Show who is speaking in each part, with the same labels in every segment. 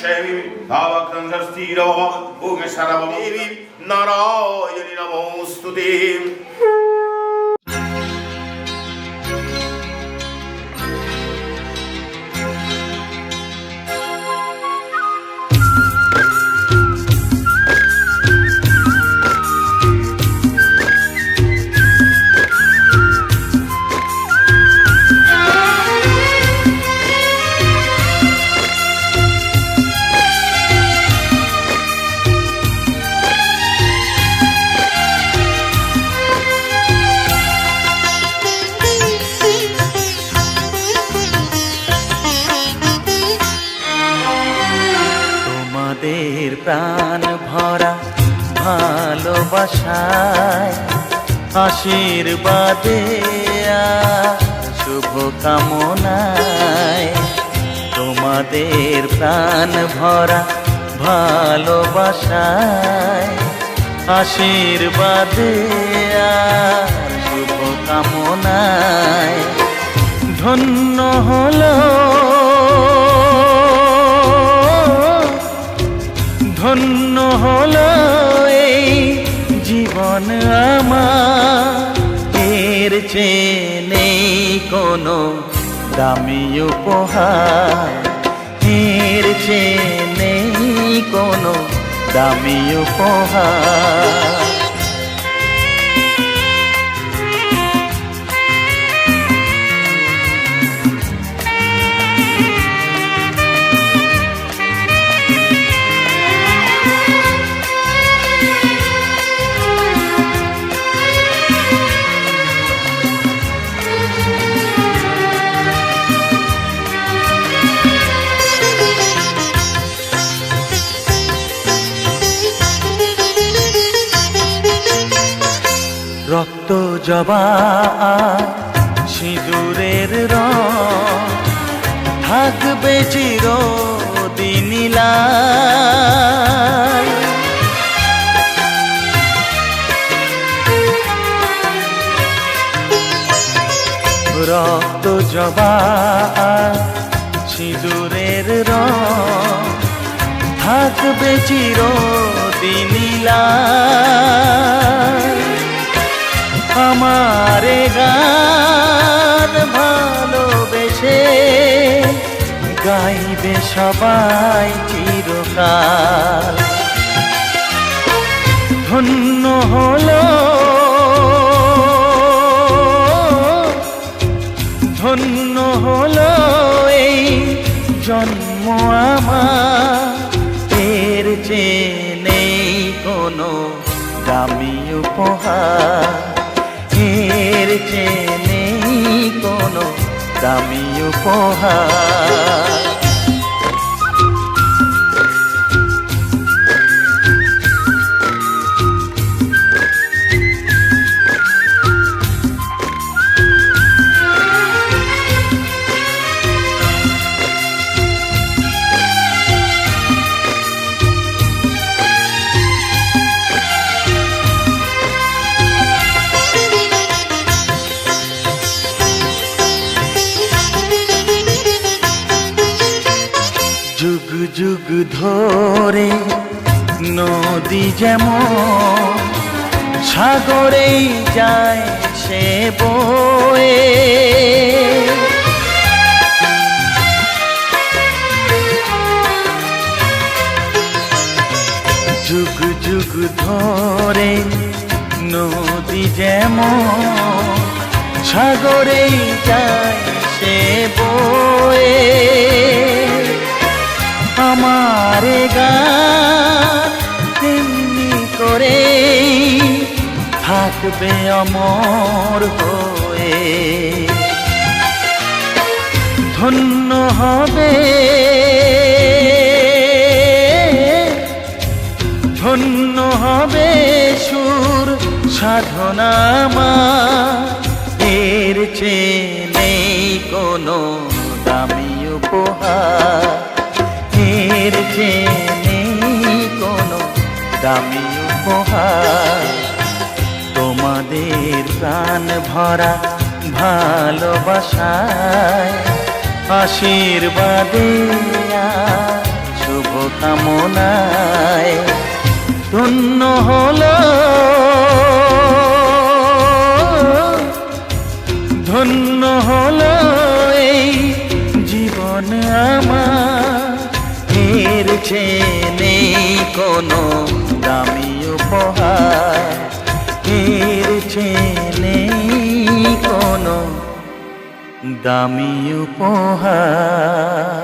Speaker 1: Shemi, Bhavakram Shastira, Bhugeshara Devi, Narayani Namostute.
Speaker 2: প্রাণ ভরা ভালোবাসায় আশীর্বাদে শুভ কামনায় তোমাদের প্রাণ ভরা ভালোবাসায় আশীর্বাদে শুভ কামনায় ধন্য হলো ধন্য হলো এই জীবন আমার এর চেয়ে নেই কোনো দামি উপহার এর চেয়ে নেই কোনো দামি উপহার রক্ত জবা সিঁদুরের রং থাকবে চিরদিন লাল রক্ত জবা সিঁদুরের রং থাকবে চিরদিন লাল আমারে গান ভালোবেসে গাইবে সবাই চিরকাল ধন্য হলো ধন্য হলো এই জন্ম আমার এর চেয়ে নেই কোনো দামি উপহার এর চেয়ে নেই কোনো দামি উপহার যুগ যুগ ধরে নদী যেমন সাগরেই যায় সে বয়ে যুগ যুগ ধরে নদী যেমন সাগরেই যায় সে বয়ে আমারে গান তেমনি করে থাকবে অমর হয়ে ধন্য হবে ধন্য হবে সুর সাধনা এর চেয়ে নেই কোনো দামি উপহার এর চেয়ে নেই কোনো দামি উপহার তোমাদের প্রাণ ভরা ভালোবাসায় আশীর্বাদে শুভ কামনায় ধন্য হলো ধন্য হলো এই জীবন আমার, এর চেয়ে নেই কোনো দামি উপহার, এর চেয়ে নেই কোনো দামি উপহার।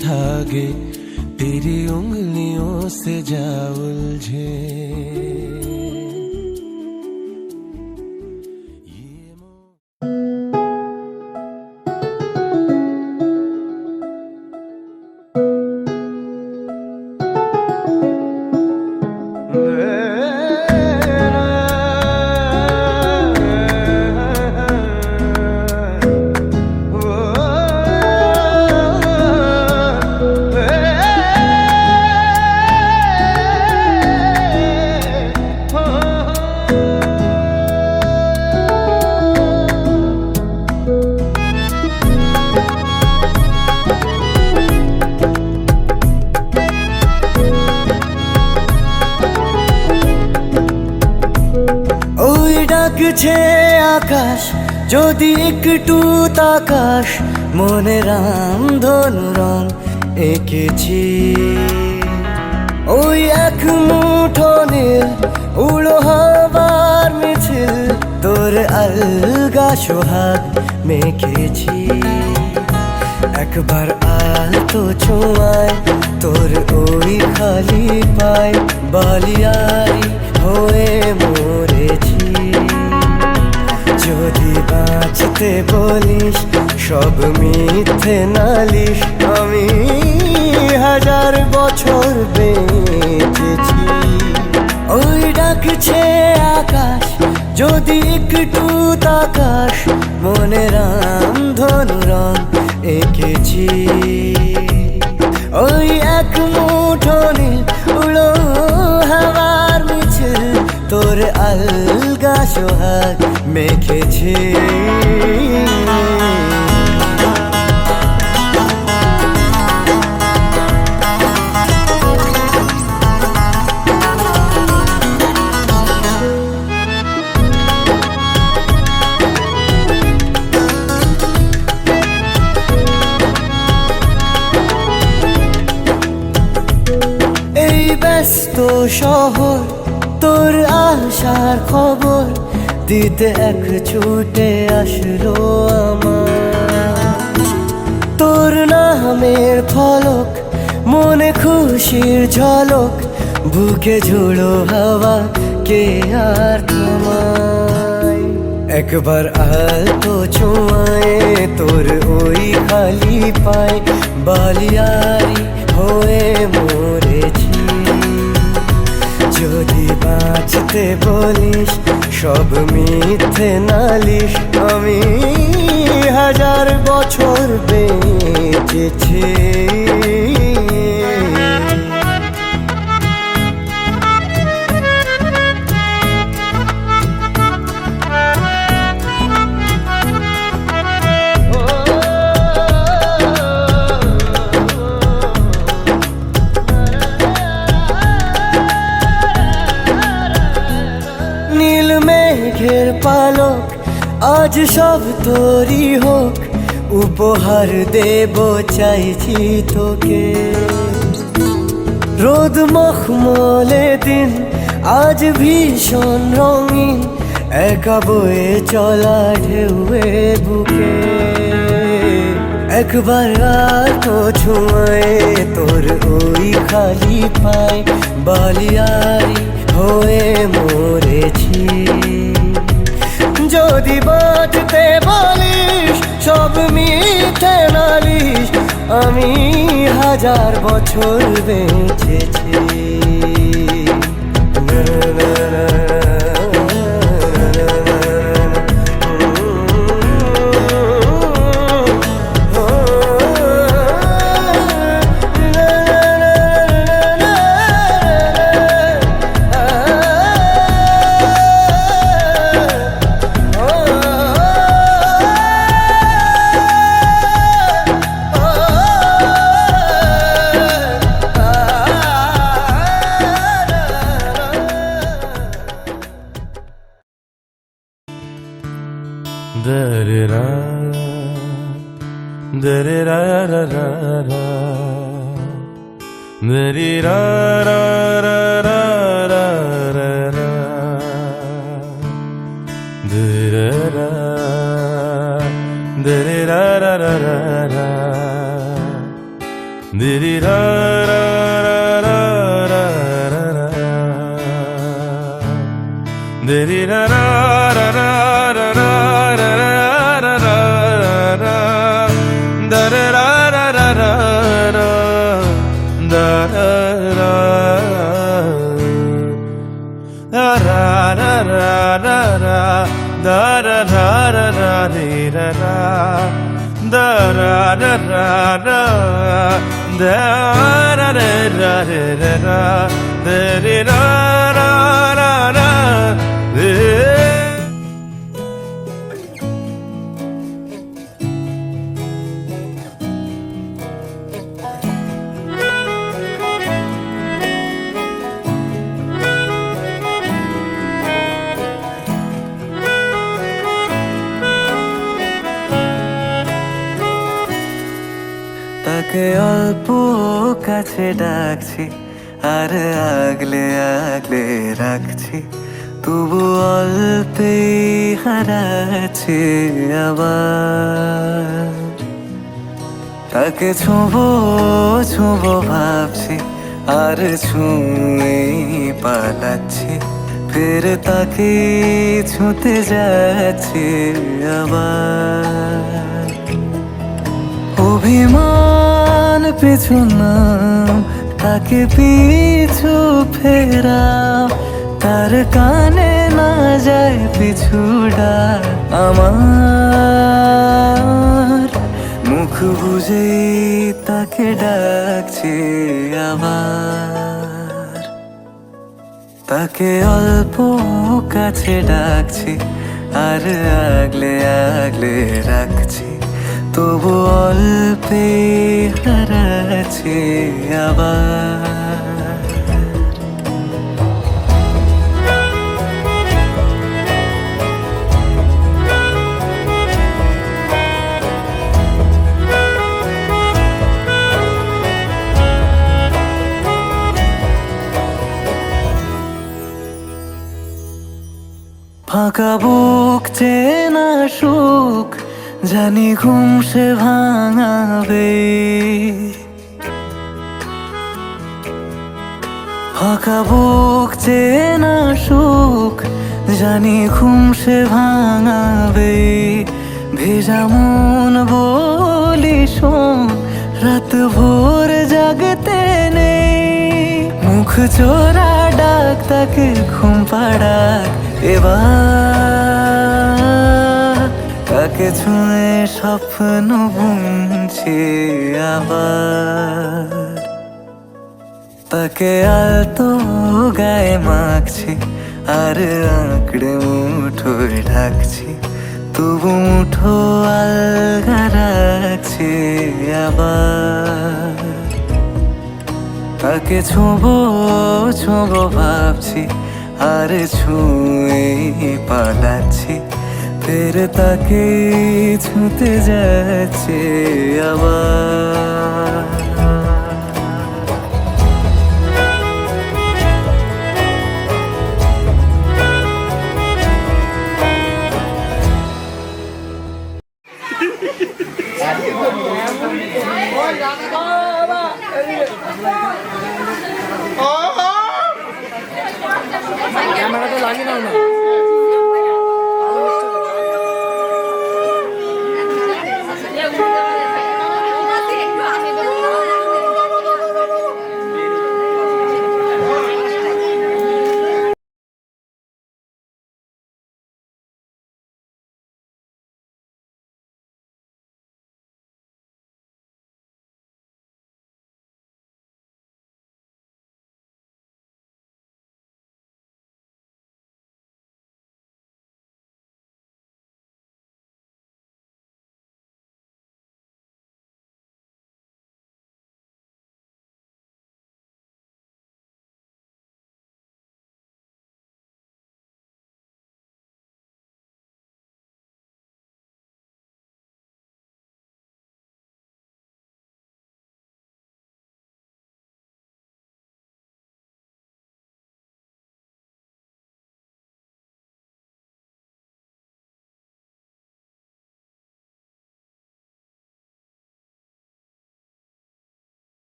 Speaker 3: धागे तेरी उंगलियों से जा उलझे।
Speaker 4: ডাকছে আকাশ যদি একটু তাকাস, মনে রামধনু রং এঁকেছি। ওই এক মুঠো নীল উড়ো হবার মিছিল, তোর আলগা সোহাগ মেখেছি। একবার আলতো ছোঁয়ায় তোর ওই খালি পায়, বালিয়ারি হয়ে মরেছি। যদি বাঁচতে বলিস সব মিথ্যে নালিশ, আমি 1000 বছর বেঁচেছি। ওই ডাকছে আকাশ যদি একটু তাকাস, মনে রামধনু রং এঁকেছি। ওই এক মুঠো নীল উড়ো হাওয়ার মিছিল, তোর আলগা সোহাগ মেখেছি। এই ব্যস্ত শহর তোর আসার খবর দিতে এক ছুটে আসলো আমার। তোর নামের ফলক মনে খুশির ঝলক, বুকে ঝুড়ো হাওয়া কে আর থামায়। একবার আলতো ছোঁয়ায় তোর ওই খালি পায়, বালিয়ারি হয়ে মরেছি। যদি বাঁচতে বলিস সব মিথ্যে নালিশ, আমি 1000 বছর বেঁচেছি। নীল মেঘের পালক আজ সব তোরই হোক, উপহার দেব চাইছি তোকে। রোদ মখমলে দিন আজ ভীষণ রঙিন, একা বয়ে চলা ঢেউয়ে বুকে। একবার আর তো ছুঁয়ে তোর ওই খালি পায় বালিয়ারি হয়ে মরেছি। যদি বাঁচতে বলিস সব মিথ্যে নালিশ, আমি 1000 বছর বেঁচেছি।
Speaker 3: Da-da-da, da-da-da-da-da-da, da-da-da-da-da-da-da, da-da-da, da-da-da-da-da-da, da-da-da-da-da-da,
Speaker 4: তাকে অল্প কাছে ডাকছি আর আগলে আগলে রাখছি, তবু অল্পে হারাচ্ছে আবার। তাকে ছোঁবো ছোঁবো ভাবছি আর ছুঁয়ে পালাচ্ছি, ফের তাকে ছুঁতে যাচ্ছে আবার। অভিমান পিছু নাম, তাকে পিছু ফেরাও, তার কানে না যায় পিছু ডাক আমার। মুখ বুঝে তাকে ডাকছে আবার। তাকে অল্প কাছে ডাকছি আর আগলে আগলে রাখছি, তবু অল্পে হারাচ্ছে আবার। ফাঁকা বুক চেনা সুখ জানি ঘুম সে ভাঙাবে, ফাঁকা বুক চেনা সুখ জানি ঘুম সে ভাঙাবে। ভেজা মন বলি শোন, রাত ভোর জাগতে নেই, মুখ চোরা ডাক তাকে ঘুম পাড়াক এবার। তাকে ছুঁয়ে স্বপ্ন বুনছি আবার। তাকে আলতো গায়ে মাখছি আর আঁকড়ে মুঠোয় ঢাকছি, তবু মুঠো আলগা রাখছি আবার। তাকে ছোঁবো ছোঁবো ভাবছি আর ছুঁয়ে পালাচ্ছি, ফের তাকে ছুঁতে যাচ্ছে আবার।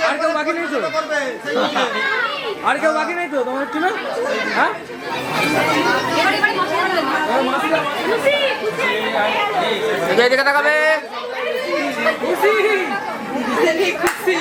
Speaker 5: আর কেউ বাকি নেই তো? আর কেউ বাকি নেই তো তোমার টিমে? হ্যাঁ, এদিকে তাকাবে। খুশি খুশি।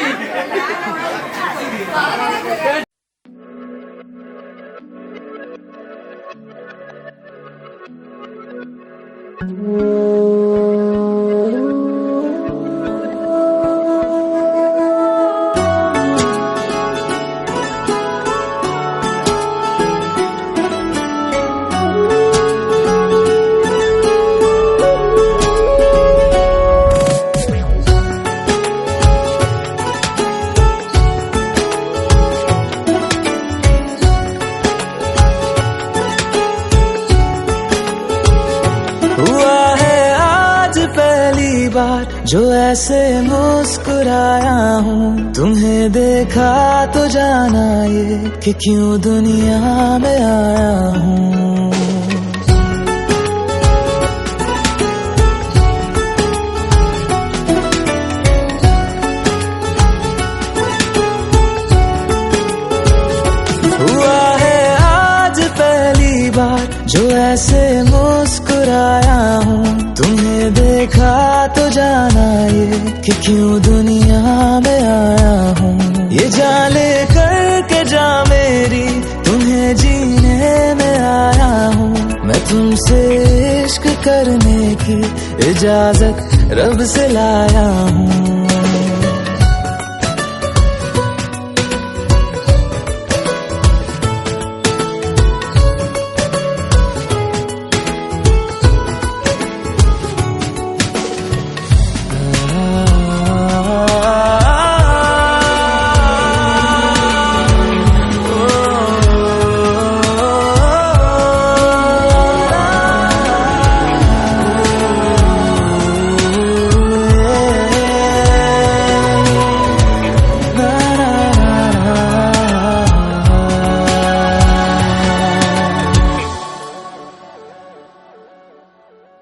Speaker 2: जो ऐसे मुस्कुराया हूँ, तुम्हें देखा तो जाना ये कि क्यों दुनिया में आया हूँ। हुआ है आज पहली बार जो ऐसे मुस्कुराया हूँ, तुम्हें देखा तो जाना ये कि क्यों दुनिया में आया हूँ। ये जान ले करके जा मेरी, तुम्हें जीने में आया हूँ। मैं तुमसे इश्क करने की इजाजत रब से लाया हूँ।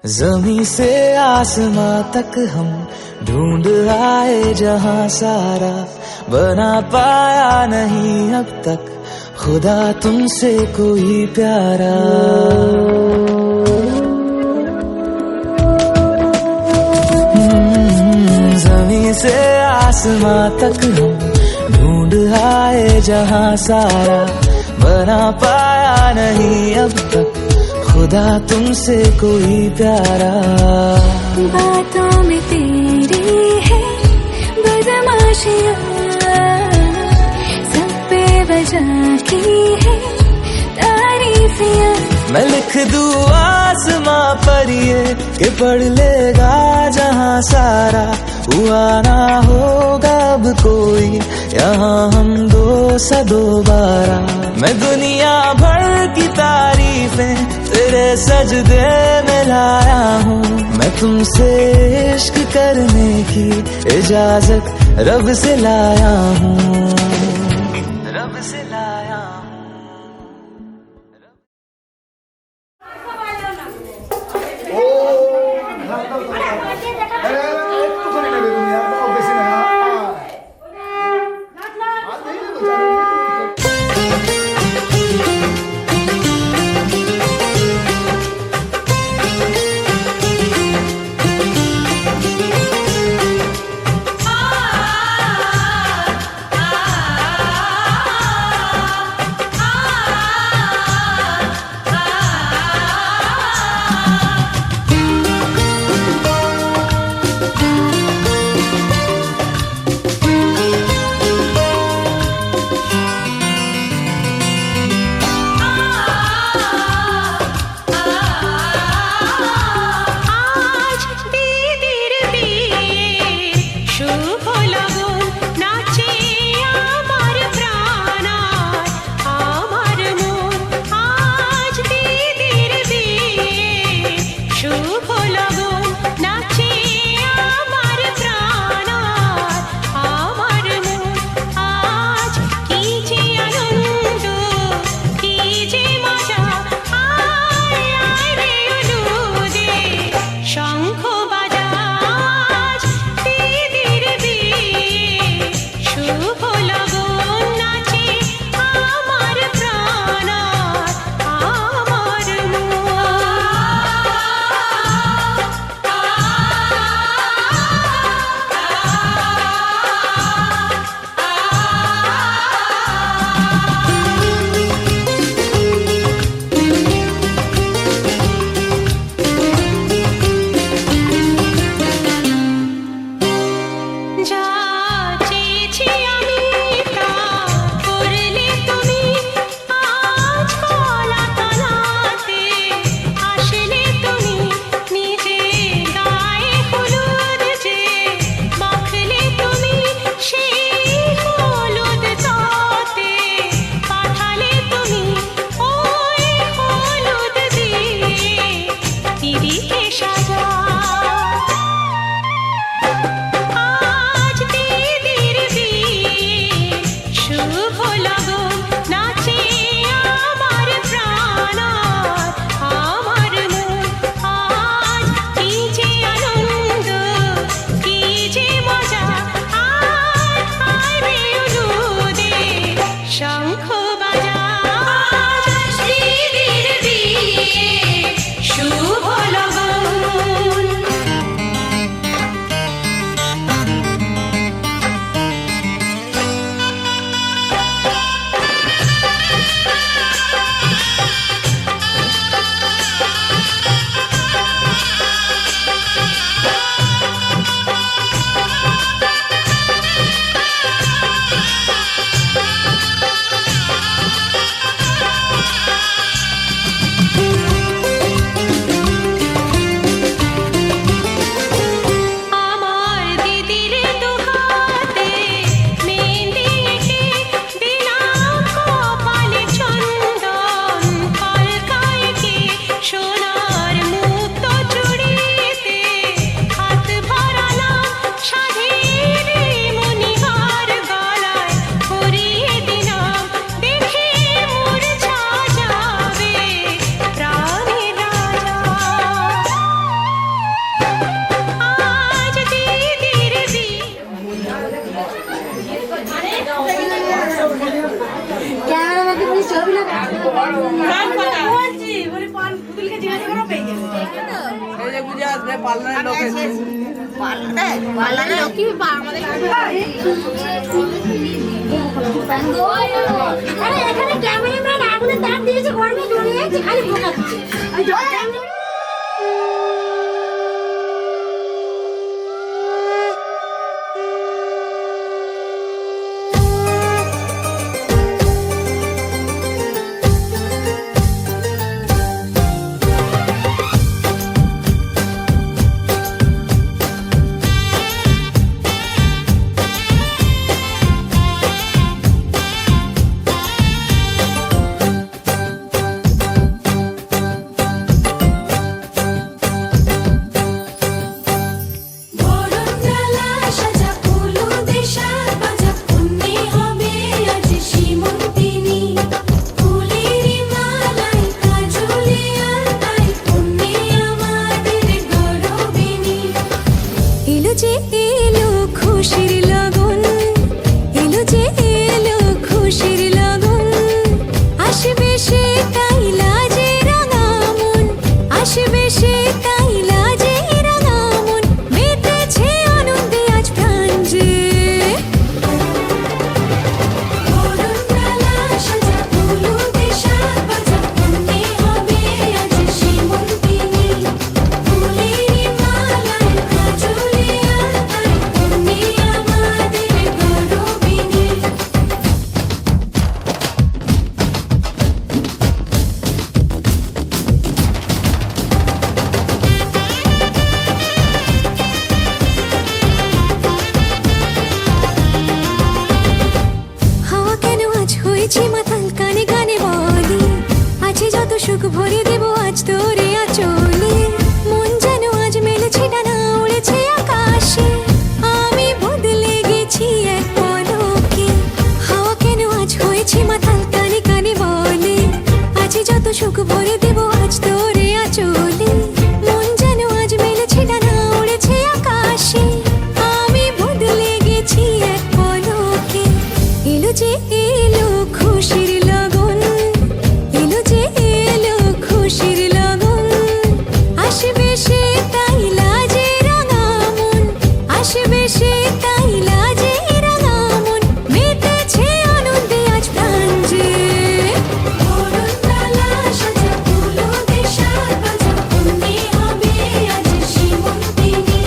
Speaker 2: ज़मीं से आसमां तक हम ढूंढ आए जहां सारा, बना पाया नहीं अब तक खुदा तुमसे कोई प्यारा। ज़मीं से आसमां तक हम ढूंढ आए जहां सारा, बना पाया नहीं अब तक खुदा तुमसे कोई प्यारा।
Speaker 6: बातों में तेरी है बदमाशियाँ, सब पे वजह की है तारीफियाँ।
Speaker 2: मैं लिख दूँ आसमां पर ये कि पढ़ लेगा जहां सारा, हुआ ना होगा अब कोई यहाँ हम दो सा दोबारा। मैं दुनिया भर की तारीफें तेरे सजदे में लाया हूँ। मैं तुमसे इश्क करने की इजाजत रब से लाया हूँ, रब से लाया हूँ।
Speaker 6: आ
Speaker 5: পার্লারের লোক এসেছে।
Speaker 7: আরে এখানে ক্যামেরাম্যান আগুনের তার দিয়েছে গরমে ধরে যাচ্ছে খালি বোকাচ্ছে সুখ ভরে দেব আজ তোরে আঁচলে মন যেন আজ মেলেছে ডানা উড়েছে আকাশে আমি বদলে গেছি এক পলকে হাওয়া কেন আজ হয়েছে মাতাল কানে কানে বলে আজ যত সুখ ভরে দেব আজ তোরে আঁচলে মন যেন আজ মেলেছে ডানা উড়েছে আকাশে আমি বদলে গেছি এক পলকে এলো যে এলো খুশির লগন এলো যে এলো খুশির লগন আসবে সে তাই লাজে রাঙা মন আসবে সে তাই লাজে রাঙা মন মেতেছে আনন্দে আজ প্রাণ যে বরণডালা সাজা ফুলো দেশার বাজা বন্দি হবে আজ সীমন্তিনী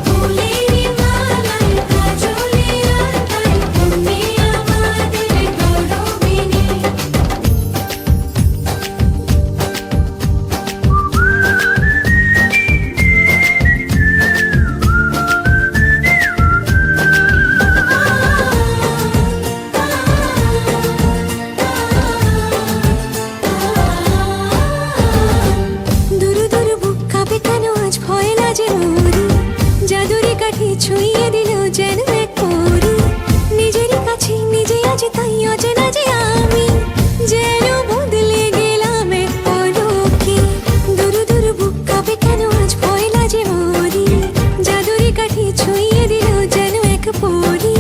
Speaker 7: ফুলেরই মালায় কাজলে আর তাই বন্দি আমাদের গৌরবিনী দুরু দুরু বুক কাঁপে কেন আজ ভয় লাজে মরি জাদুরি কাঠি ছুঁয়ে দিল যেন এক পরি নিজেরই কাছে নিজে আছে তাই অচেনা যে আমি যেন বদলে গেলাম এক পলকে দুরু দুরু বুক কাঁপে কেন আজ ভয় লাজে মরি জাদুরি কাঠি ছুঁয়ে দিল যেন এক পরি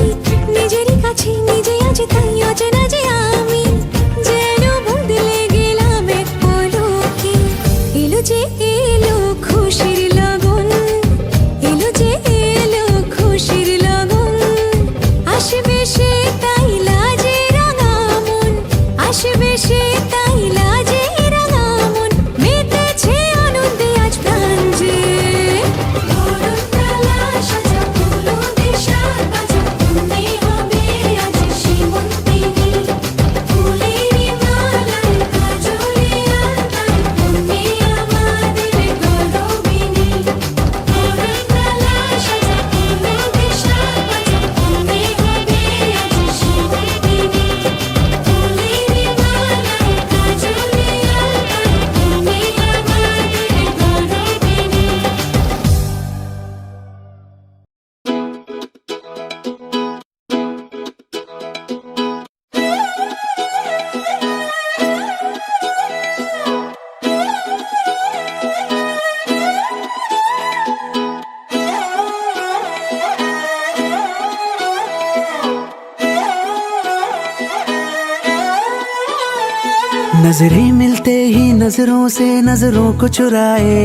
Speaker 7: নিজেরই কাছে নিজে আছে তাই অচেনা যে আমি যেন বদলে গেলাম এক পলকে এলো যে এলো খুশির লগন এলো যে এলো খুশির লগন আসবে সে তাই লাজে রাঙা মন আসবে সে তাই লাজে রাঙা মন মেতেছে আনন্দে আজ প্রাণ যে বরণডালা সাজা ফুলো দেশার বাজা বন্দি হবে আজ সীমন্তিনী ফুলেরই মালায় কাজলে আর তাই বন্দি আমাদের গৌরবিনী বরণডালা সাজা ফুলো দেশার বাজা বন্দি হবে আজ সীমন্তিনী ফুলেরই মালায় কাজলে আর তাই বন্দি আমাদের গৌরবিনী
Speaker 4: नजरें मिलते ही नजरों से नजरों को चुराए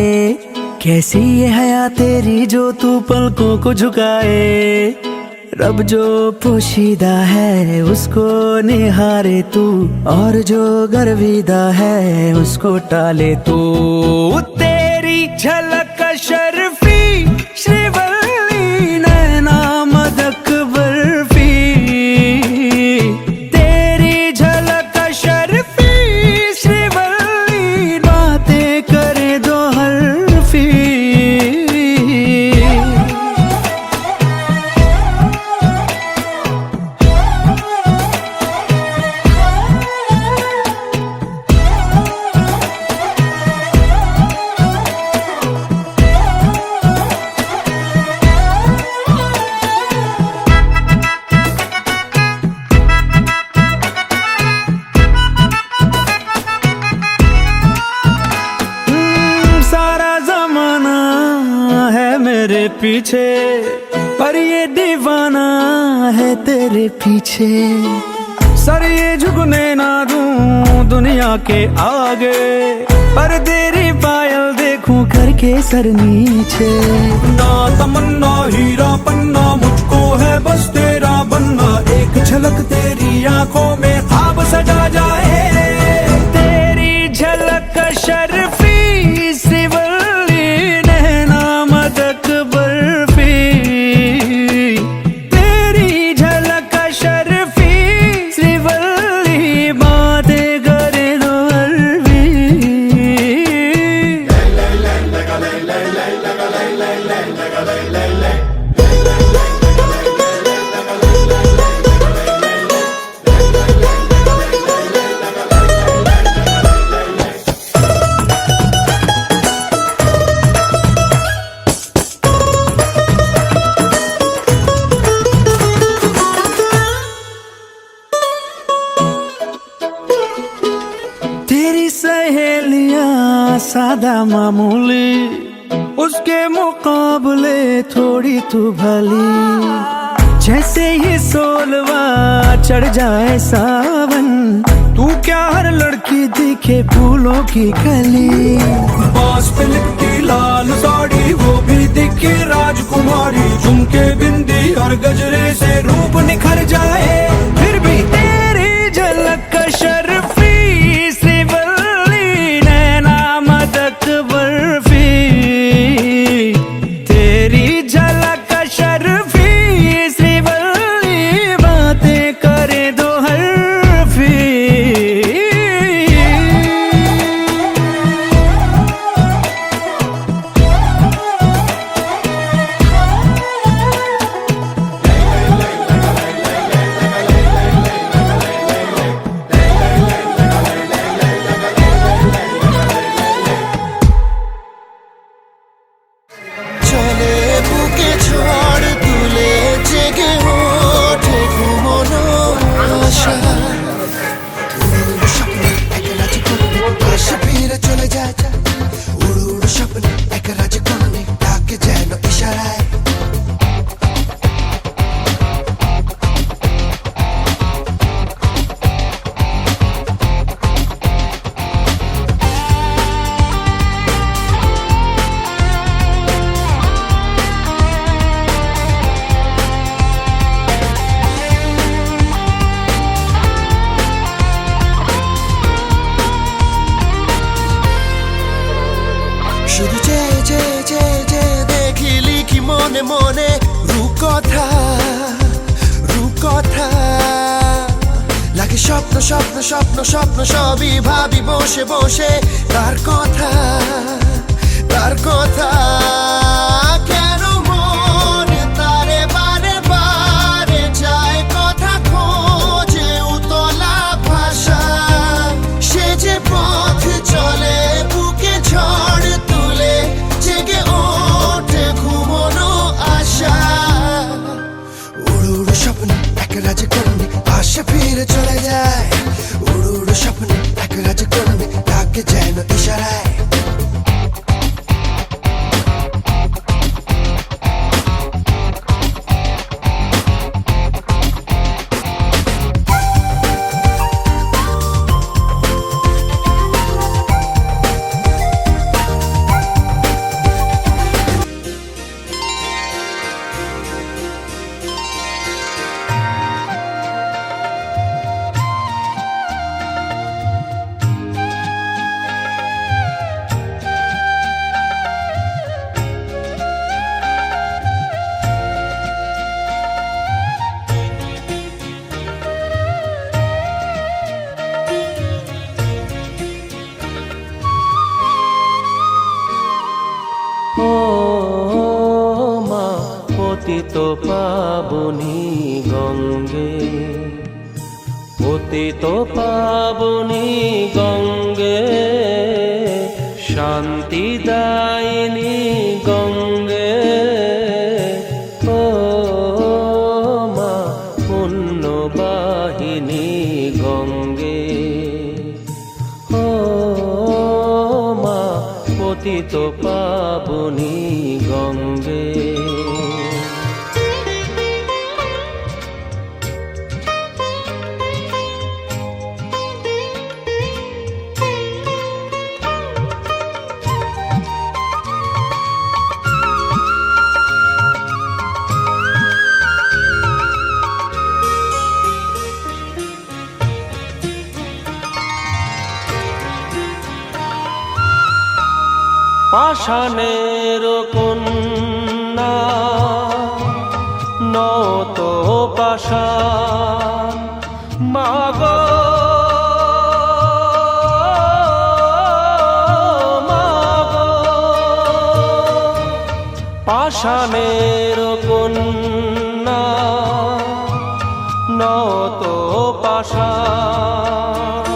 Speaker 2: कैसी ये हया तेरी जो तू पलकों को झुकाए, रब जो पोशीदा है उसको निहारे तू, और जो गर्विदा है उसको टाले तू। तेरी झलक शर्फी श्रीवल्ली नैना मदक बर्फी, तेरी झलक शर्फी श्रीवल्ली बातें करे दो हरफी। मेरे पीछे पर ये दीवाना है तेरे पीछे, सर ये झुकने ना दूं दुनिया के आगे, पर तेरी पायल देखूं करके सर नीचे। ना तमन्ना हीरा पन्ना मुझको है बस तेरा बनना, एक झलक तेरी आंखों में ख्वाब सजा जाए। तेरी झलक शर्फी श्रीवल्ली नैना मदक बर्फी, तेरी झलक शर्फी श्रीवल्ली बातें करे दो अरबी। तेरी सहेलियां सादा मामूली, उसके मुकाबले थोड़ी तू भली, जैसे ही सोलवा चढ़ जाए सावन, तू क्या हर लड़की दिखे फूलों की कली। बांस पे लिपटी लाल साड़ी वो भी दिखे राजकुमारी, झुमके बिंदी और गजरे से रूप निखर जाए, फिर भी तेरी झलक शर्फी श्रीवल्ली नैना मदक बर्फी, तेरी झलक शर्फी श्रीवल्ली बातें करे दो हरफी।
Speaker 8: চলে বুকে ঝড় তুলে জেগে ওঠে ঘুমোনো আশা, উড়ুড় স্বপ্নে এক রাজকন্যা আসে ফিরে চলে যায়, উড়ুড় স্বপ্নে এক রাজকন্যা ডাকে যেন ইশারায়। শুধু চেয়ে চেয়ে চেয়ে চেয়ে দেখি লিখি মনে মনে রূপকথা রূপকথা, লাগে স্বপ্ন স্বপ্ন স্বপ্ন স্বপ্ন সবই ভাবি বসে বসে তার কথা তার কথা। কেন মন তারে বারে বারে যায় কথা খোঁজে উতলা ভাষা, সে যে পথ চলে বুকে ঝড় তুলে জেগে ওঠে ঘুমোনো আশা, উড়ুড় স্বপ্ন এক রাজকন্যা আসে ফিরে চলে যায়, উড়ুড় স্বপ্ন এক রাজকন্যা ডাকে যেন ইশারায়।
Speaker 3: পাবনী গঙ্গে, পতিত পাবনী গঙ্গে, শান্তি দায়িনী গঙ্গে, ও মা পুণ্যবাহিনী গঙ্গে, ও মা পতিত পাবনী গঙ্গে। পাষাণের কন্যা নত পাষাণ, মাগো মাগো, পাষাণের কন্যা নত পাষাণ,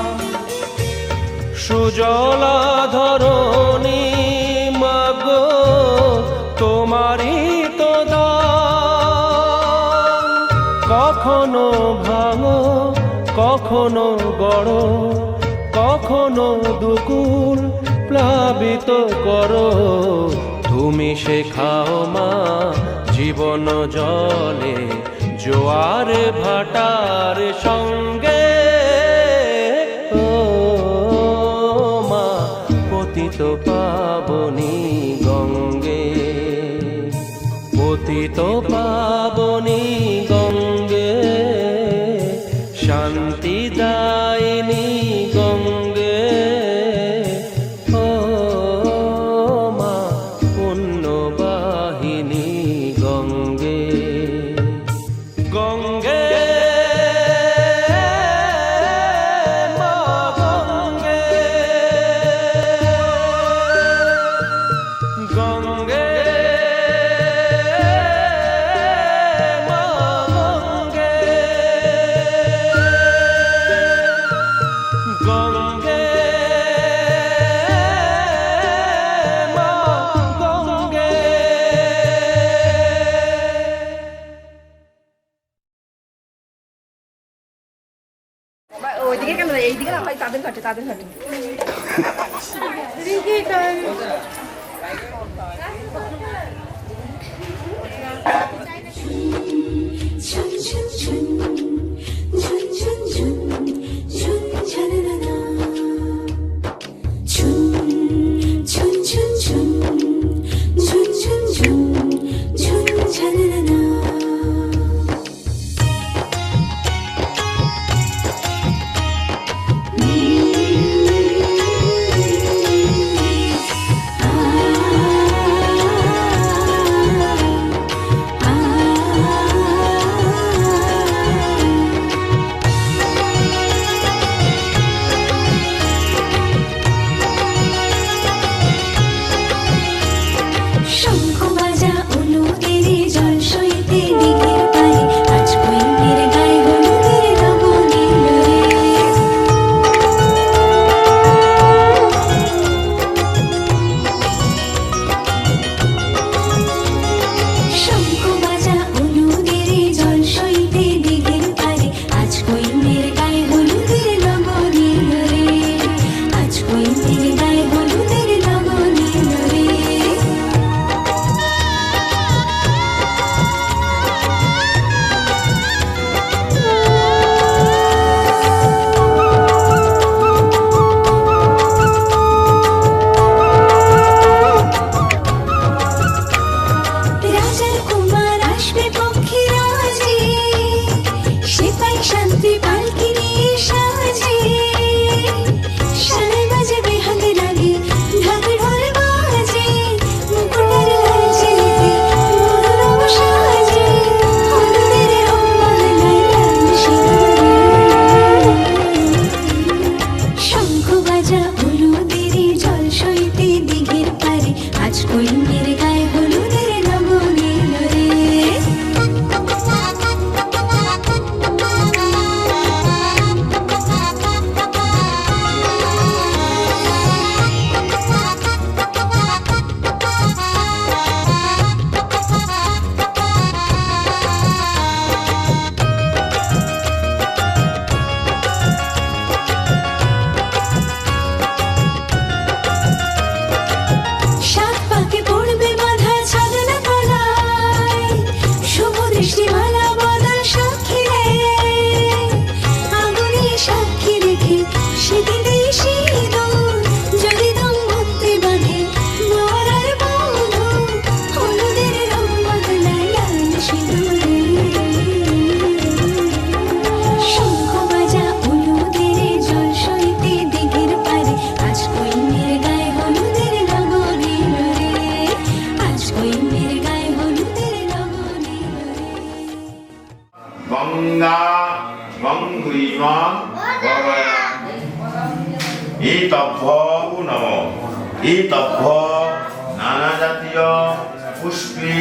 Speaker 3: সুজলা ধরণী তোমারই তো দান, কখনো ভাঙো কখনো গড়ো, কখনো দুকুল প্লাবিত করো, তুমি শেখাও মা জীবন জলে জোয়ার ভাটার সঙ্গে, ও মা পতিত পাবনী গঙ্গে, পতিত পাবনী গঙ্গে, শান্তি দায়িনী গঙ্গে, ও মা পুণ্যবাহিনী গঙ্গে, গঙ্গে মা গঙ্গে, গঙ্গে মা গঙ্গে, গঙ্গে মা গঙ্গে।
Speaker 9: ওইদিকে কেন এইদিকে না ভাই, তাদের ঘাটে তাদের ঘাটে।
Speaker 7: ঝুন ঝুন ঝুন ঝুন ঝুন ঝুন ঝুন ঝননা, ঝুন ঝুন ঝুন ঝুন ঝুন ঝুন ঝুন ঝুন ঝননা। শঙ্খ বাজা অনু তীরে জল সই
Speaker 1: গঙ্গা গঙ্গুইমা গগয়া ইতভ্য নম ইতভ্য নানা জাতীয় পুষ্পী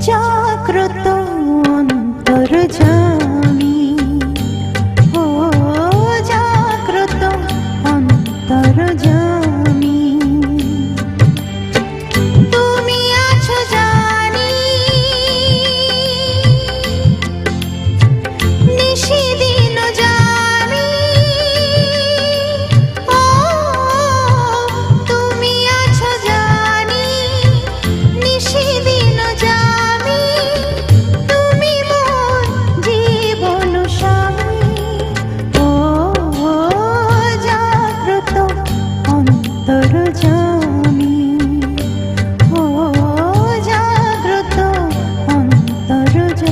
Speaker 7: জাগ্রত অন্তর্যামী ও জাগ্রত অন্তর্যামী তুমি আছো জানি নিশিদিন জানি ও তুমি আছো জানি নিশিদিন জানি তুমি মোর জীবন স্বামী ও জাগ্রত অন্তর্যামী ও জাগ্রত অন্তর্যামী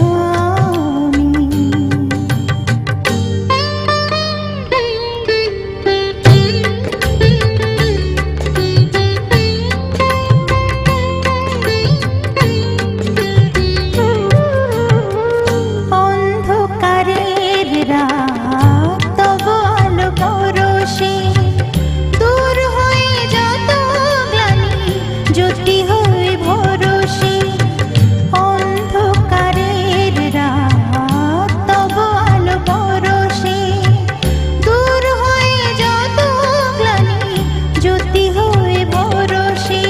Speaker 7: অন্ধকারের রাত তব আলো পরশে দূর হয়ে যত গ্লানি জ্যোতি হয়ে ভরসে অন্ধকারের রাত তব আলো পরশে দূর হয়ে যত গ্লানি জ্যোতি হয়ে ভরসে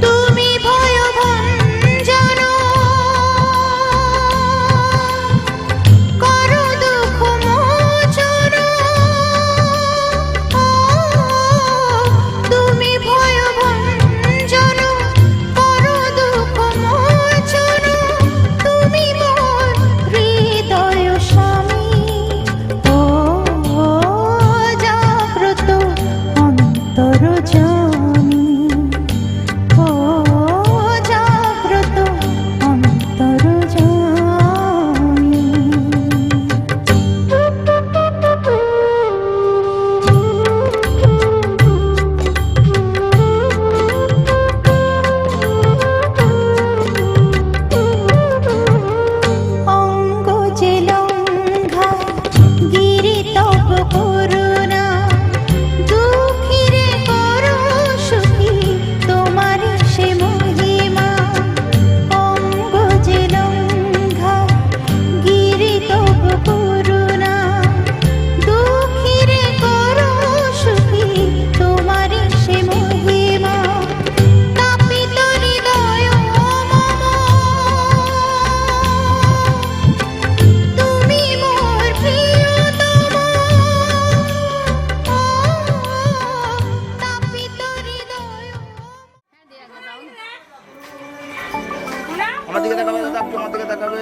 Speaker 7: তুমি ভয়ভঞ্জন করো দুঃখ মোচন তুমি ভয়ভঞ্জন করো দুঃখ মোচন তুমি মোর হৃদয় স্বামী ও জাগ্রত অন্তর্যামী ও জাগ্রত অন্তর্যামী অঙ্গ যে লঙ্ঘা গিরি তব করুণা দুঃখীরে করো সুখী তোমার সে মহিমা অঙ্গ যে লঙ্ঘা গিরি তব করুণা দুঃখীরে করো সুখী তোমার সে মহিমা তাপিত হৃদয় মম তুমি মোর প্রিয়তম তাপিত হৃদয়
Speaker 5: আমার দিকে তাকাবে দাদা, একটু আমার দিকে তাকাবে।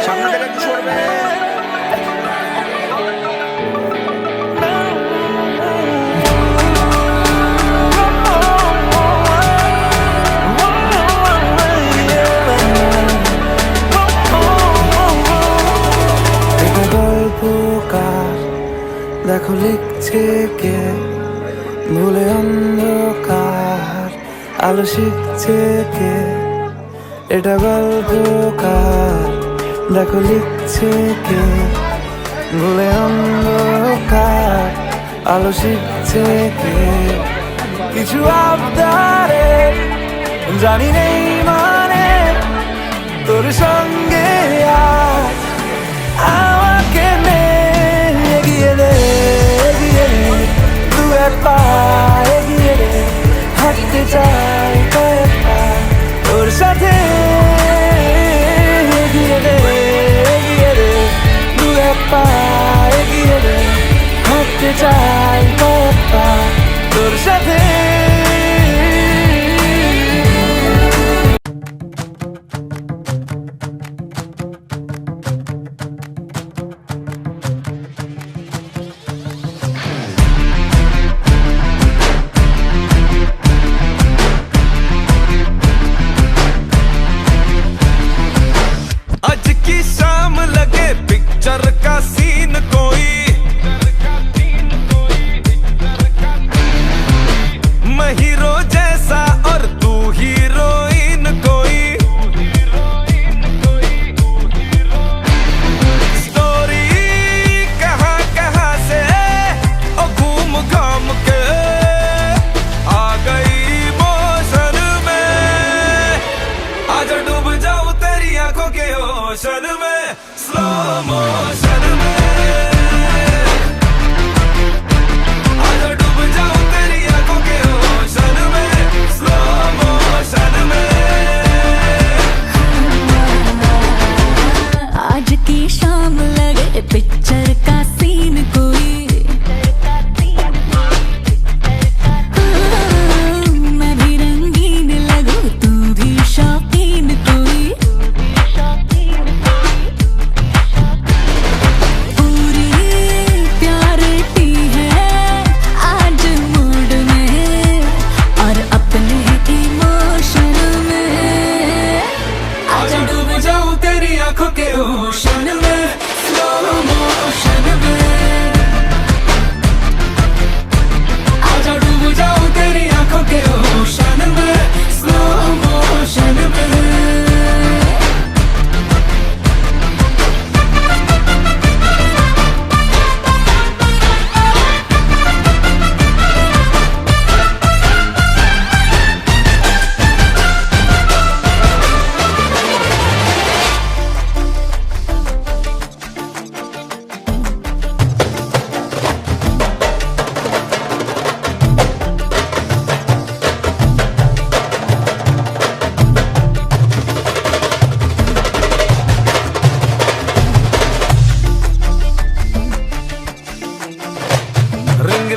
Speaker 5: সামনে থেকে একটু সরবে।
Speaker 4: এটা গল্পকার দেখো লিখছে কে ভুলে অন্ধকার আলো শিখছে কে এটা গল্পকার দেখো লিখছে কে ভুলে অন্ধকার আলো শিখছে কে কিছু আবদারে জানি নেই মানে তোর সঙ্গে আজ আমাকে নে এগিয়ে দে দু এক পা এগিয়ে দে হাঁটতে চাই কয়েক পা তোর সাথে এগিয়ে দে দু এক পা এগিয়ে দে হাঁটতে চাই কয়েক পা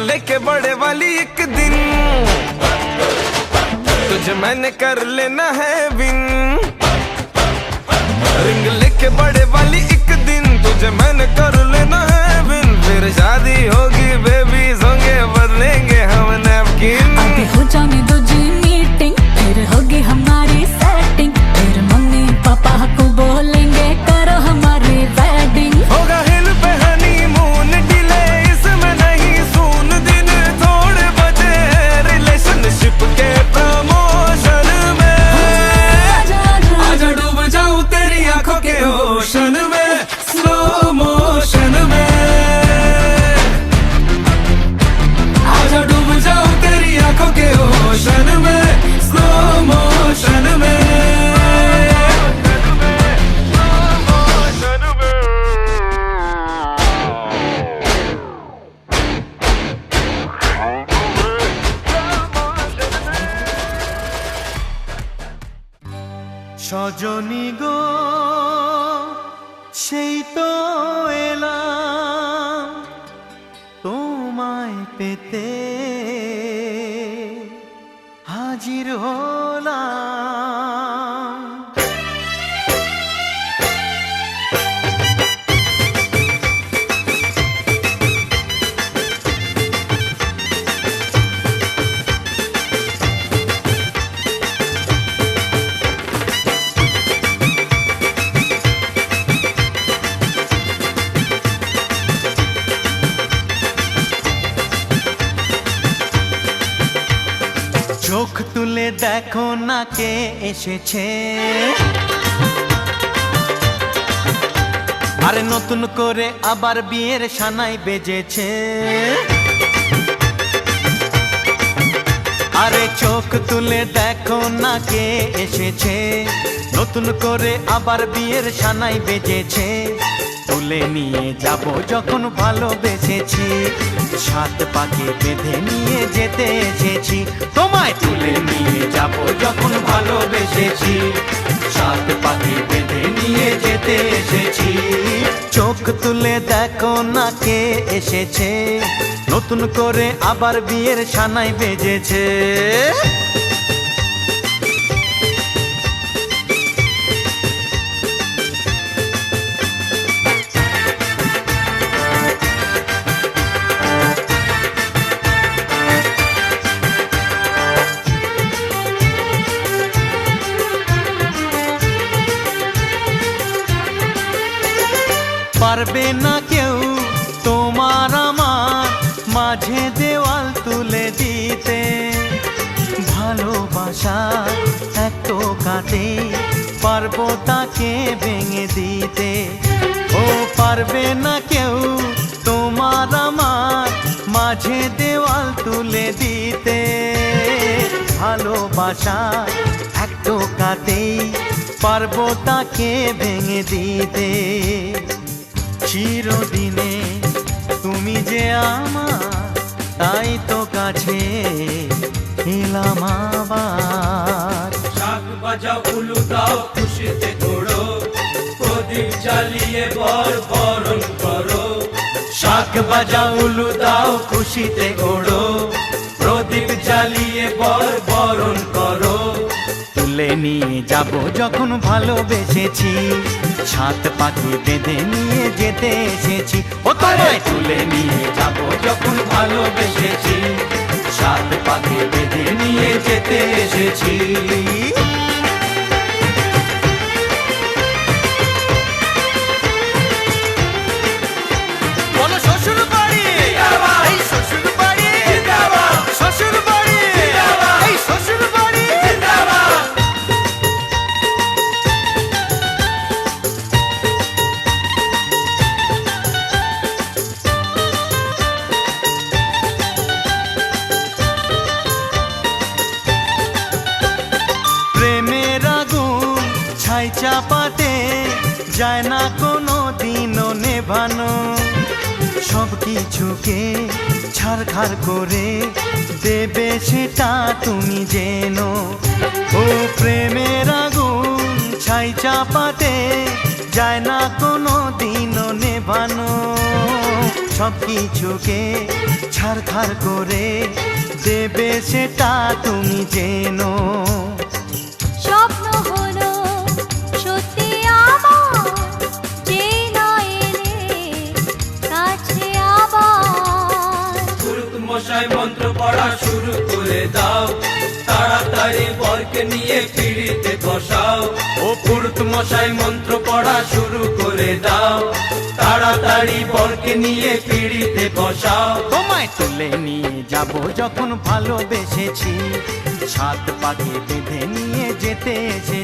Speaker 3: लेके बड़े वाली एक दिन तुझे मैंने कर लेना है विन। रिंग लेके बड़े वाली एक दिन तुझे मैंने कर लेना है विन। फिर शादी होगी बेबी होंगे बदलेंगे हम नैपकिन।
Speaker 7: अभी हो जाने दो जी मीटिंग फिर होगी हमारी सेटिंग। फिर मम्मी पापा को बोलेंगे करो हमारी वेडिंग।
Speaker 3: होगा हिल पे हनीमून डिले इसमें नहीं सून। दिन थोड़े बचे रिलेशनशिप के प्रमोशन में। आजा डूब जाऊं तेरी आंखों के ओशन में स्लो मोशन में। आजा डूब जाऊं तेरी आंखों के ओशन में स्लो मोशन में।
Speaker 2: সজনী গো সেই তো এলাম তোমায় পেতে হাজির হলাম। চোখ তুলে দেখো না কে এসেছে। আরে নতুন করে আবার বিয়ের সানাই বেজেছে। আরে চোখ তুলে দেখো না কে এসেছে। নতুন করে আবার বিয়ের সানাই বেজেছে। তুলে নিয়ে যাব যখন ভালোবেসেছি। সাত পাকে বেঁধে নিয়ে যেতে এসেছি। তোমায় তুলে নিয়ে যাব যখন ভালোবেসেছি। সাত পাকে বেঁধে নিয়ে যেতে এসেছি। চোখ তুলে দেখো না কে এসেছে। নতুন করে আবার বিয়ের সানাই বেজেছে। পারবে না কেউ তোমার আমার মাঝে দেওয়াল তুলে দিতে। ভালোবাসা এত কাটে পারবো তাকে ভেঙে দিতে। ও পারবে না কেউ তোমার আমার মাঝে দেওয়াল তুলে দিতে। ভালোবাসা এত কাটে পারবো তাকে ভেঙে দিতে। চিরদিনে তুমি যে আমার তাই তো কাছে এলাম আবার।
Speaker 3: শাক বাজাও উলু দাও খুশিতে ঘোড়ো প্রদীপ জ্বালিয়ে বর বরণ করো।
Speaker 2: শাক বাজাও উলু দাও খুশিতে ওড়ো।
Speaker 3: প্রদীপ জ্বালিয়ে বর বরণ করো।
Speaker 2: তুলে নিয়ে যাব যখন ভালোবেসেছি। সাত পাখি বেঁধে নিয়ে যেতে এসেছি। ও তোমায় তুলে নিয়ে যাব যখন ভালোবেসেছি। সাত পাখি বেঁধে নিয়ে যেতে এসেছি। বলো শ্বশুর বাড়ি এই শ্বশুর বাড়ি শ্বশুর বাড়ি এই শ্বশুর বাড়ি। প্রেমের আগুন ছাই চাপাতে যায় না কোনো দিনও নেভানো। সব কিছুকে ছাড়খাড় করে দেবে সেটা তুমি জেনো। ও প্রেমের আগুন ছাই চাপাতে যায় না কোনো দিনও নেভানো।
Speaker 10: সব কিছুকে ছাড়খাড় করে দেবে সেটা তুমি জেনো।
Speaker 6: স্বপ্ন হলো সত্যি আমার, যে নয় এলে কাছে আবার।
Speaker 3: পুরুত মশাই মন্ত্র পড়া শুরু করে দাও, তাড়াতাড়ি বরকে নিয়ে পিড়িতে বসাও। ও পুরুত মশাই মন্ত্র পড়া শুরু করে দাও, তাড়াতাড়ি বরকে নিয়ে পিড়িতে বসাও।
Speaker 10: তোমায় তুলে নিয়ে যাব যখন ভালোবেসেছি, সাত পাকে বেঁধে নিয়ে যেতে এসেছি।